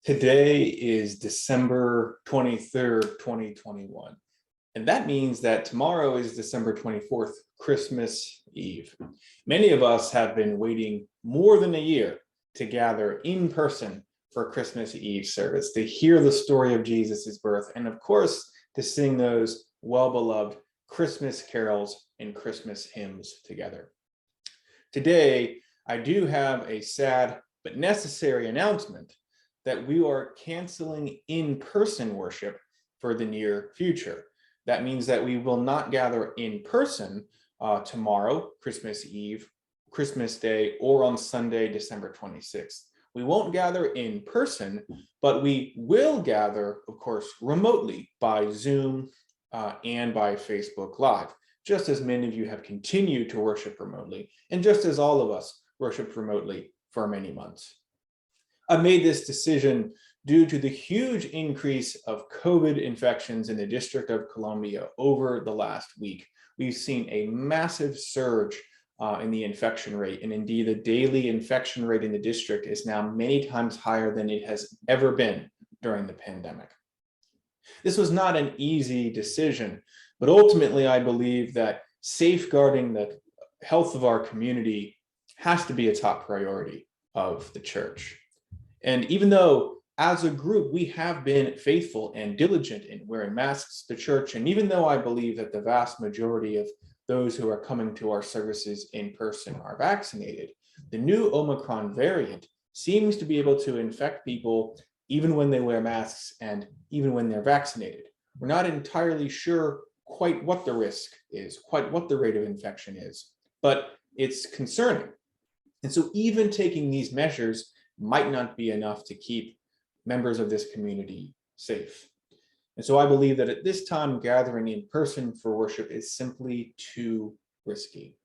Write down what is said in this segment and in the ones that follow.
Today is December 23rd, 2021. And that means that tomorrow is December 24th, Christmas Eve. Many of us have been waiting more than a year to gather in person for Christmas Eve service, to hear the story of Jesus's birth, and of course, to sing those well-beloved Christmas carols and Christmas hymns together. Today, I do have a sad but necessary announcement that we are canceling in-person worship for the near future. That means that we will not gather in person tomorrow, Christmas Eve, Christmas Day, or on Sunday, December 26th. We won't gather in person, but we will gather, of course, remotely by Zoom and by Facebook Live, just as many of you have continued to worship remotely, and just as all of us worshiped remotely for many months. I made this decision due to the huge increase of COVID infections in the District of Columbia over the last week. We've seen a massive surge in the infection rate, and indeed the daily infection rate in the district is now many times higher than it has ever been during the pandemic. This was not an easy decision, but ultimately I believe that safeguarding the health of our community has to be a top priority of the church. And even though as a group, we have been faithful and diligent in wearing masks to church, and even though I believe that the vast majority of those who are coming to our services in person are vaccinated, the new Omicron variant seems to be able to infect people even when they wear masks and even when they're vaccinated. We're not entirely sure quite what the risk is, quite what the rate of infection is, but it's concerning. And so even taking these measures might not be enough to keep members of this community safe. And so I believe that at this time, gathering in person for worship is simply too risky.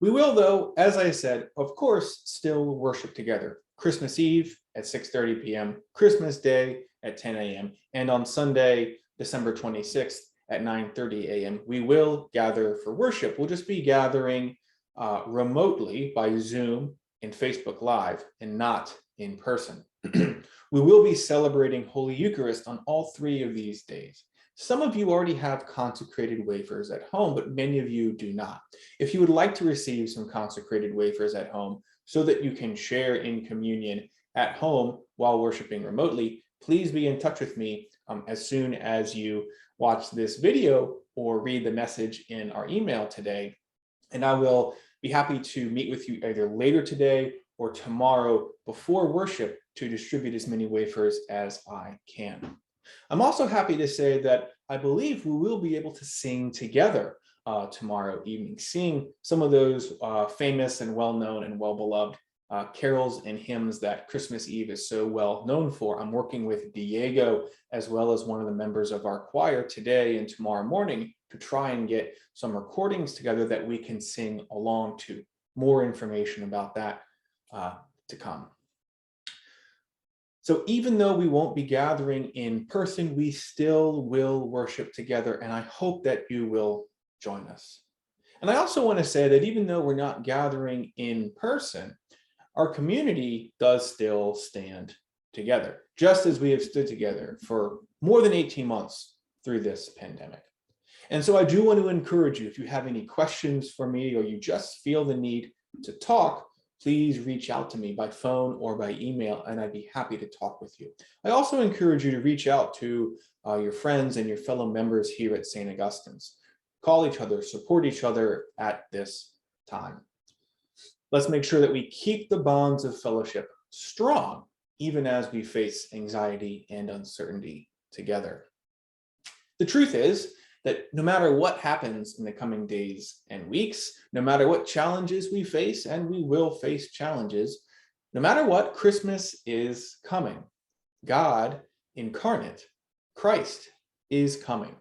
We will, though, as I said, of course, still worship together. Christmas Eve at 6:30 p.m., Christmas Day at 10 a.m., and on Sunday, December 26th at 9:30 a.m., we will gather for worship. We'll just be gathering remotely by Zoom and Facebook Live and not in person. We will be celebrating Holy Eucharist on all three of these days. Some of you already have consecrated wafers at home, but many of you do not. If you would like to receive some consecrated wafers at home so that you can share in communion at home while worshiping remotely, please be in touch with me as soon as you watch this video or read the message in our email today. And I will be happy to meet with you either later today or tomorrow before worship to distribute as many wafers as I can. I'm also happy to say that I believe we will be able to sing together tomorrow evening, sing some of those famous and well-known and well-beloved carols and hymns that Christmas Eve is so well known for. I'm working with Diego as well as one of the members of our choir today and tomorrow morning to try and get some recordings together that we can sing along to. More information about that to come. So even though we won't be gathering in person, we still will worship together, and I hope that you will join us. And I also want to say that even though we're not gathering in person, our community does still stand together, just as we have stood together for more than 18 months through this pandemic. And so I do want to encourage you, if you have any questions for me or you just feel the need to talk, please reach out to me by phone or by email, and I'd be happy to talk with you. I also encourage you to reach out to your friends and your fellow members here at St. Augustine's. Call each other, support each other at this time. Let's make sure that we keep the bonds of fellowship strong, even as we face anxiety and uncertainty together. The truth is that no matter what happens in the coming days and weeks, no matter what challenges we face, and we will face challenges, no matter what, Christmas is coming. God incarnate, Christ, is coming.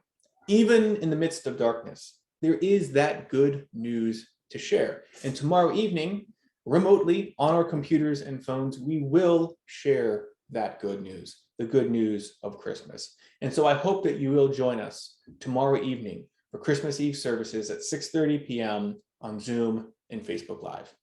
Even in the midst of darkness, there is that good news to share. And tomorrow evening, remotely on our computers and phones, we will share that good news, the good news of Christmas. And so I hope that you will join us tomorrow evening for Christmas Eve services at 6:30 p.m. on Zoom and Facebook Live.